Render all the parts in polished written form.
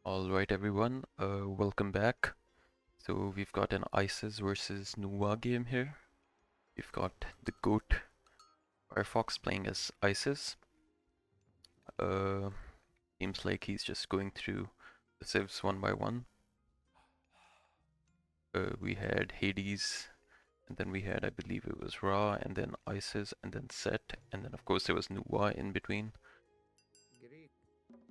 Alright everyone, welcome back. So we've got an ISIS versus Nuwa game here. We've got the GOAT FireFox playing as ISIS. Seems like he's just going through the civs one by one. We had Hades, and then we had, I believe it was Ra, and then ISIS, and then Set, and then of course there was Nuwa in between.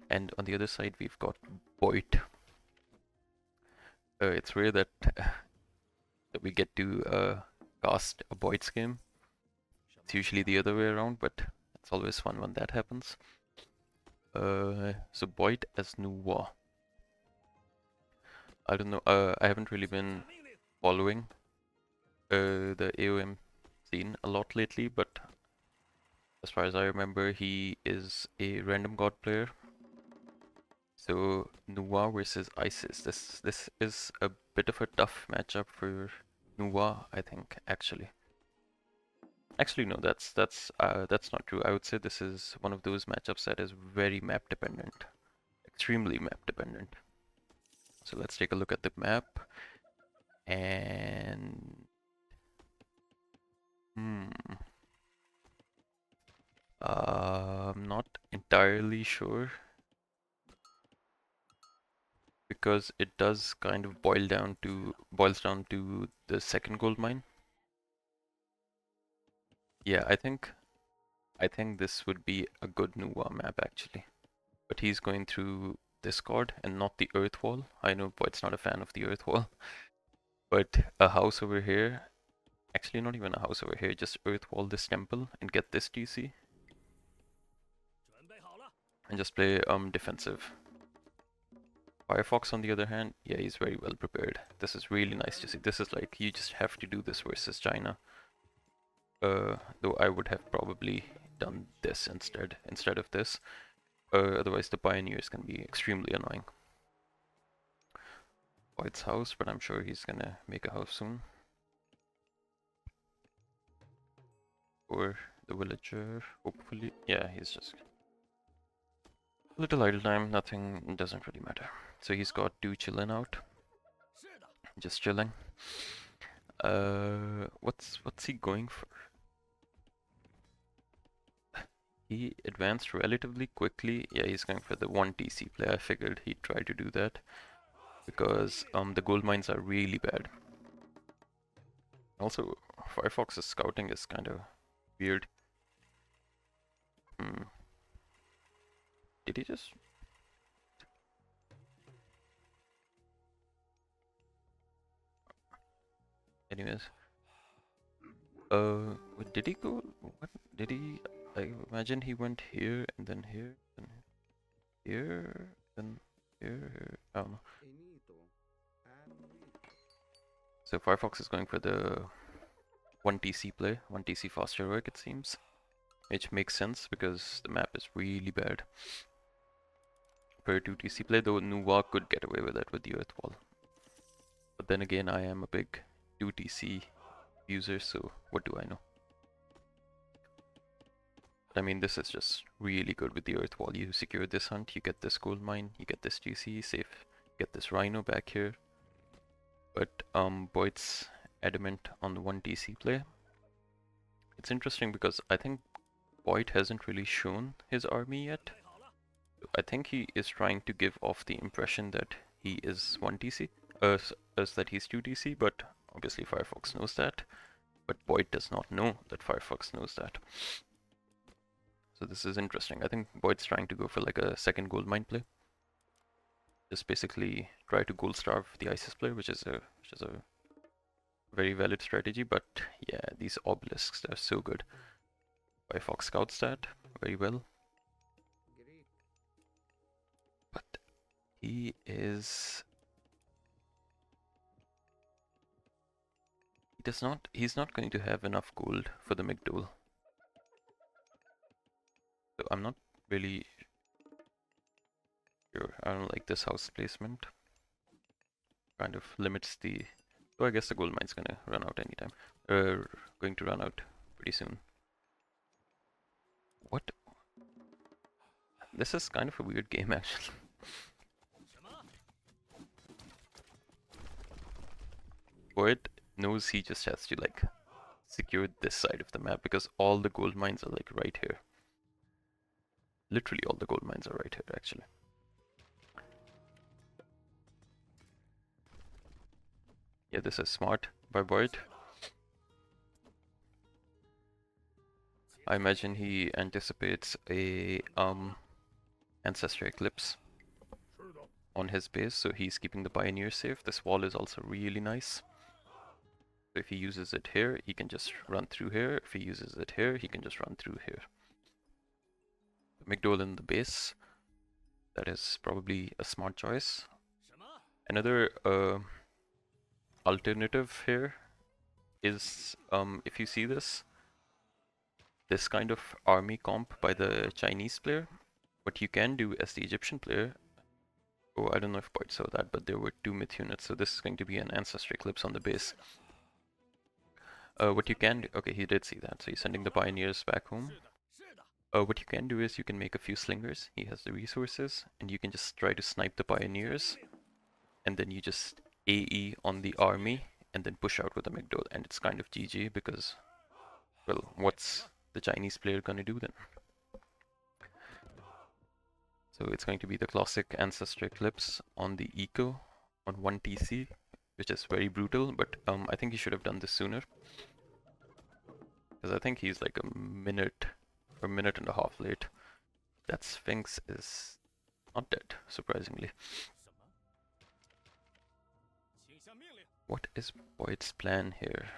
And on the other side we've got Boit. It's rare that we get to cast a Boit's game. It's usually the other way around, but it's always fun when that happens. So Boit as Nuwa. I don't know, I haven't really been following the AOM scene a lot lately, but as far as I remember, he is a random god player. So Nuwa versus ISIS. This is a bit of a tough matchup for Nuwa, I think, actually. Actually, no, that's not true. I would say this is one of those matchups that is very map dependent, extremely map dependent. So let's take a look at the map, and I'm not entirely sure because it does kind of boils down to the second gold mine. Yeah, I think this would be a good Nuwa map actually. But he's going through Discord and not the Earth Wall. I know Boyd's not a fan of the Earth Wall. But a house over here, actually not even a house over here, just Earth Wall this temple and get this TC. And just play defensive. FireFox on the other hand, yeah, he's very well prepared. This is really nice to see. This is like, you just have to do this versus China. Though I would have probably done this instead of this. Otherwise the pioneers can be extremely annoying. White's house, but I'm sure he's gonna make a house soon. Or the villager, hopefully. Yeah, he's just little idle time, nothing, doesn't really matter. So he's got two chilling out. Just chilling. What's he going for? He advanced relatively quickly. Yeah, he's going for the 1 TC play. I figured he'd try to do that because the gold mines are really bad. Also, FireFox's scouting is kind of weird. Did he just... Anyways. Did he go... What? Did he... I imagine he went here, and then here, and here, then here... I don't know. So FireFox is going for the 1 TC play, 1 TC fast heroic it seems. Which makes sense because the map is really bad. For a 2 TC play, though Nuwa could get away with it with the Earth Wall. But then again, I am a big 2 TC user, so what do I know? But I mean, this is just really good with the Earth Wall. You secure this hunt, you get this gold mine, you get this TC, safe, get this Rhino back here. But Boit's adamant on the 1 TC play. It's interesting because I think Boit hasn't really shown his army yet. I think he is trying to give off the impression that he is 1 TC, as that he's 2 TC, but obviously FireFox knows that. But Boit does not know that FireFox knows that. So this is interesting. I think Boit's trying to go for like a second gold mine play. Just basically try to gold starve the ISIS player, which is a very valid strategy. But yeah, these obelisks, they're so good. FireFox scouts that very well. But he is... he's not going to have enough gold for the Migdol. So I'm not really sure. I don't like this house placement. Kind of limits the... So I guess the gold mine's gonna run out anytime. Going to run out pretty soon. What? This is kind of a weird game actually. Boit knows he just has to like secure this side of the map because all the gold mines are like right here. Literally all the gold mines are right here actually. Yeah, this is smart by Boit. I imagine he anticipates a ancestor eclipse on his base, so he's keeping the pioneer safe. This wall is also really nice. So if he uses it here, he can just run through here. If he uses it here, he can just run through here. McDowell in the base. That is probably a smart choice. Another alternative here is if you see this kind of army comp by the Chinese player, what you can do as the Egyptian player, oh, I don't know if Boit saw that, but there were 2 myth units, so this is going to be an ancestor eclipse on the base. What you can do, okay, he did see that, so he's sending the pioneers back home. What you can do is you can make a few slingers, he has the resources, and you can just try to snipe the pioneers, and then you just AE on the army, and then push out with a McDowell, and it's kind of GG because, well, what's the Chinese player gonna do then? So it's going to be the classic ancestor eclipse on the eco on 1 TC, which is very brutal, but I think he should have done this sooner. Because I think he's like a minute or minute and a half late. That Sphinx is not dead, surprisingly. What is Boit's plan here?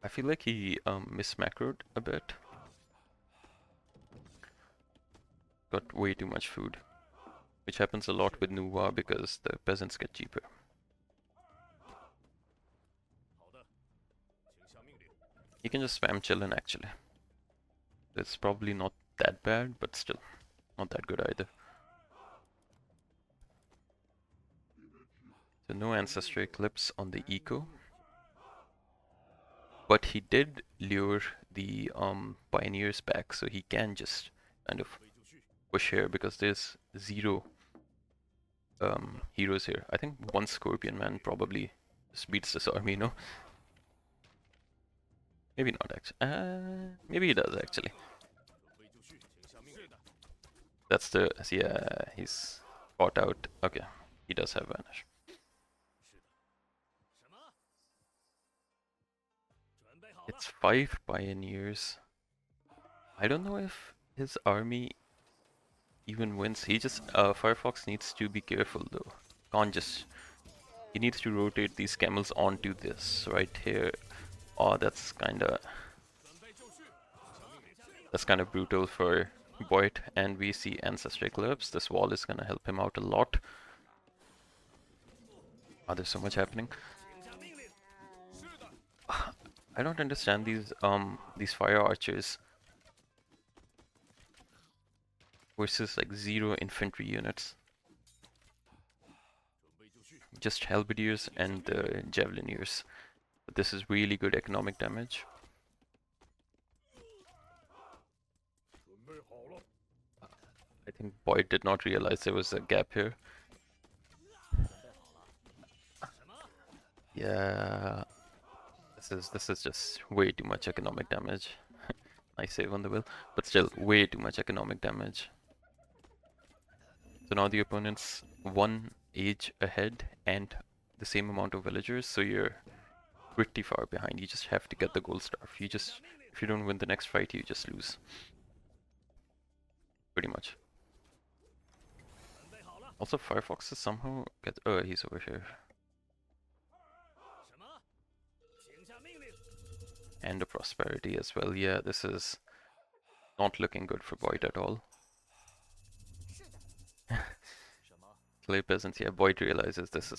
I feel like he mismacroed a bit. Got way too much food, which happens a lot with Nuwa because the peasants get cheaper. You can just spam chillin' actually. It's probably not that bad, but still not that good either. So no ancestral eclipse on the eco. But he did lure the pioneers back, so he can just kind of push here because there's 0 heroes here. I think 1 Scorpion Man probably just beats this army, no? Maybe not actually. Maybe he does actually. That's the, yeah, he's fought out. Okay, he does have Vanish. It's 5 pioneers. I don't know if his army even wins. He just, FireFox needs to be careful though. Can't just, he needs to rotate these camels onto this right here. Oh, that's kinda brutal for Boit, and we see Ancestral Eclipse. This wall is gonna help him out a lot. Oh, there's so much happening. I don't understand these fire archers versus like 0 infantry units. Just halberdiers and javelineers. But this is really good economic damage. I think Boit did not realize there was a gap here. Yeah, this is just way too much economic damage. Nice save on the will, but still way too much economic damage. So now the opponent's 1 age ahead and the same amount of villagers, so you're pretty far behind. You just have to get the gold star. If you don't win the next fight, you just lose. Pretty much. Also, FireFox is somehow oh, he's over here. And a prosperity as well. Yeah, this is not looking good for Boit at all. Clay peasants, yeah, Boit realizes this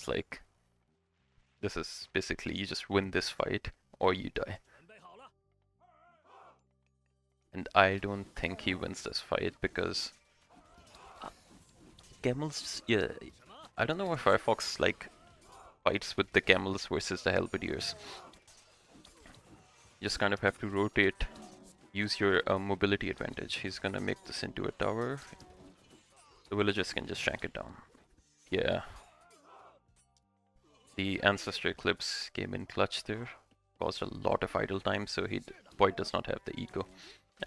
is basically you just win this fight or you die. And I don't think he wins this fight because camels, yeah, I don't know why FireFox like fights with the camels versus the halberdiers. You just kind of have to rotate, use your mobility advantage. He's gonna make this into a tower. The villagers can just shank it down. Yeah. The Ancestor Eclipse came in clutch there. Caused a lot of idle time, so Boit does not have the eco.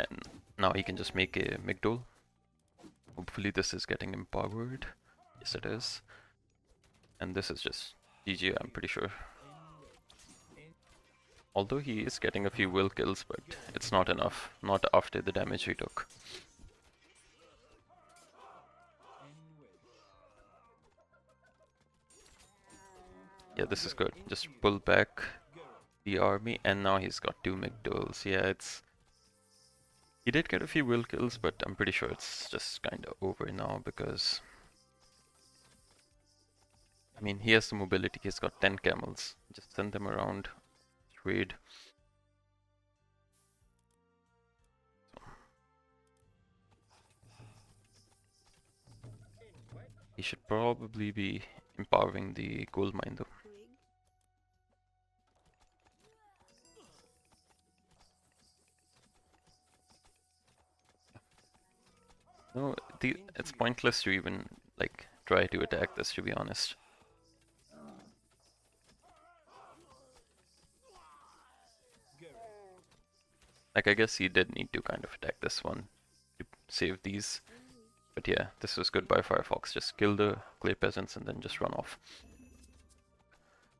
And now he can just make a Migdol. Hopefully this is getting empowered. Yes it is. And this is just GG, I'm pretty sure. Although he is getting a few will kills, but it's not enough. Not after the damage he took. Yeah, this is good. Just pull back the army, and now he's got 2 Migdols. Yeah, it's... He did get a few will kills, but I'm pretty sure it's just kinda over now because... I mean, he has the mobility, he's got 10 camels. Just send them around, trade. He should probably be empowering the gold mine though. No, it's pointless to even like try to attack this, to be honest. Like, I guess he did need to kind of attack this one to save these. But yeah, this was good by FireFox. Just kill the clay peasants and then just run off.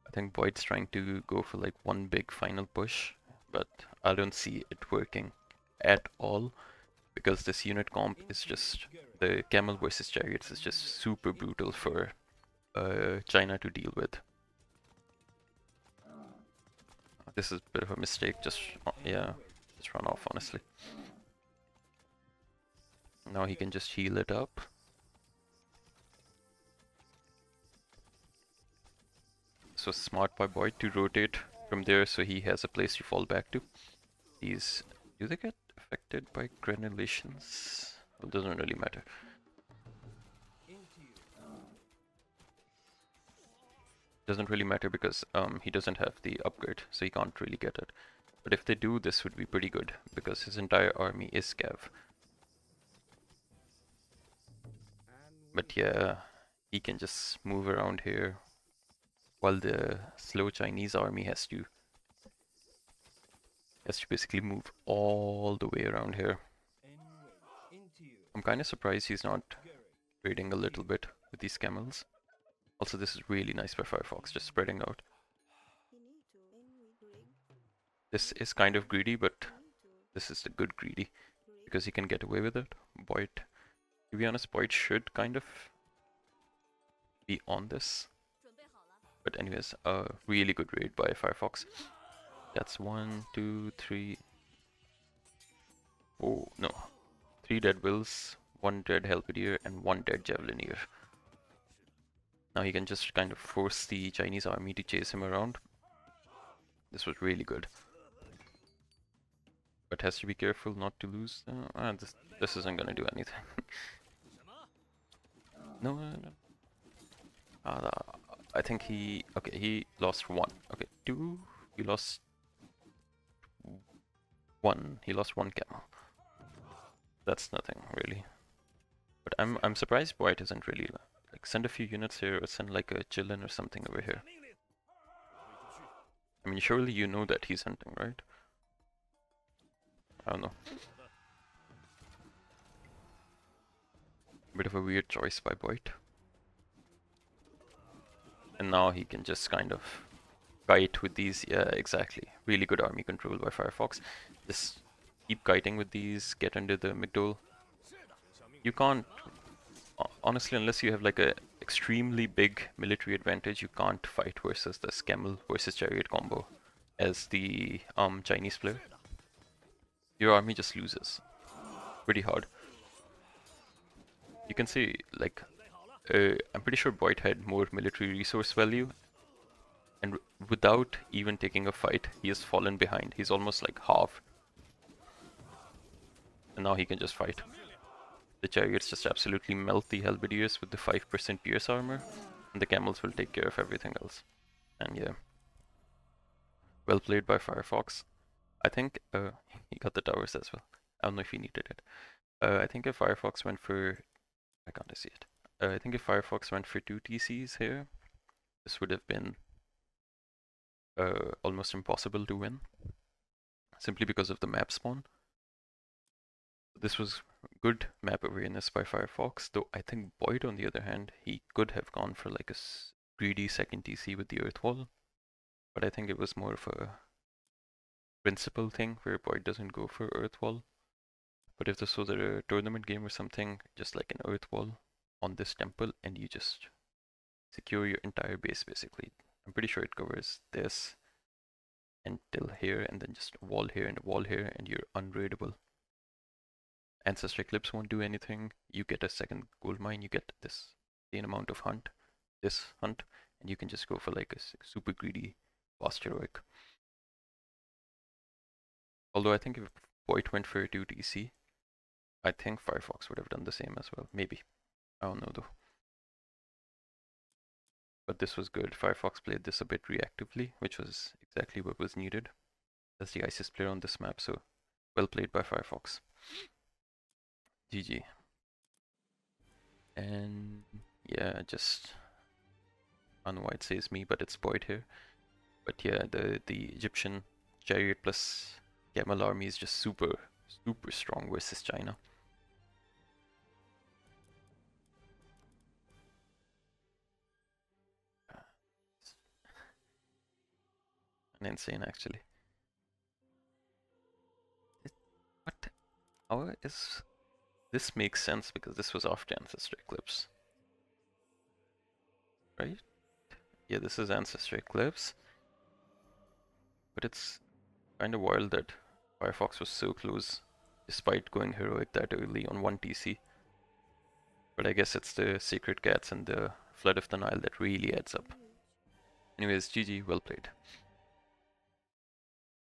I think Boyd's trying to go for like one big final push, but I don't see it working at all because this unit comp is just, the camel versus chariots is just super brutal for China to deal with. This is a bit of a mistake, just, yeah, just run off honestly. Now he can just heal it up. So smart by Boyd to rotate from there so he has a place to fall back to. These, do they get affected by granulations? Well, it doesn't really matter. Doesn't really matter because he doesn't have the upgrade, so he can't really get it. But if they do, this would be pretty good because his entire army is scav. But yeah, he can just move around here while the slow Chinese army has to basically move all the way around here. I'm kind of surprised he's not trading a little bit with these camels. Also, this is really nice by FireFox, just spreading out. This is kind of greedy, but this is the good greedy because he can get away with it. Boit, to be honest, Boit should kind of be on this. But anyways, a really good raid by FireFox. That's 1, 2, 3. Oh no, 3 dead wills, 1 dead halberdier, and 1 dead javelineer. Now he can just kind of force the Chinese army to chase him around. This was really good. But has to be careful not to lose. This isn't gonna do anything. No. I think he lost 1. Okay, 2. He lost 1. He lost 1 camel. That's nothing really. But I'm surprised Boit isn't really like send a few units here or send like a Chillin or something over here. I mean, surely you know that he's hunting, right? I don't know. Bit of a weird choice by Boit. And now he can just kind of kite with these. Yeah, exactly. Really good army control by FireFox. Just keep kiting with these, get under the Migdol. You can't, honestly, unless you have like a extremely big military advantage, you can't fight versus this camel versus chariot combo as the Chinese player. Your army just loses pretty hard. You can see, like, I'm pretty sure Boit had more military resource value, and without even taking a fight, he has fallen behind. He's almost like half. And now he can just fight. The chariots just absolutely melt the halberdiers with the 5% pierce armor, and the camels will take care of everything else. And yeah. Well played by FireFox. I think he got the towers as well. I don't know if he needed it. I think if FireFox went for... I can't see it. I think if Firefox went for 2 TCs here, this would have been almost impossible to win, simply because of the map spawn. This was good map awareness by Firefox, though I think Boit, on the other hand, he could have gone for like a greedy second TC with the Earth Wall, but I think it was more of a principle thing where Boit doesn't go for Earth Wall. But if this was a tournament game or something, just like an Earth Wall on this temple, and you just secure your entire base basically. I'm pretty sure it covers this until here, and then just a wall here and a wall here, and you're unraidable. Ancestor Eclipse won't do anything. You get a second gold mine, you get this same amount of hunt, this hunt, and you can just go for like a super greedy fast heroic. Although I think if Boit went for a 2 TC, I think Firefox would have done the same as well. Maybe. I don't know though. But this was good. Firefox played this a bit reactively, which was exactly what was needed. As the ISIS player on this map, so well played by Firefox. GG. And yeah, just Nuwa, it says me, but it's Boit here. But yeah, the Egyptian chariot plus camel army is just super strong versus China. And insane actually. What? How is this? Makes sense because this was after Ancestor Eclipse, right? Yeah, this is Ancestor Eclipse, but it's kind of wild that Firefox was so close despite going heroic that early on 1 TC. But I guess it's the Sacred Cats and the Flood of the Nile that really adds up. Anyways, GG, well played.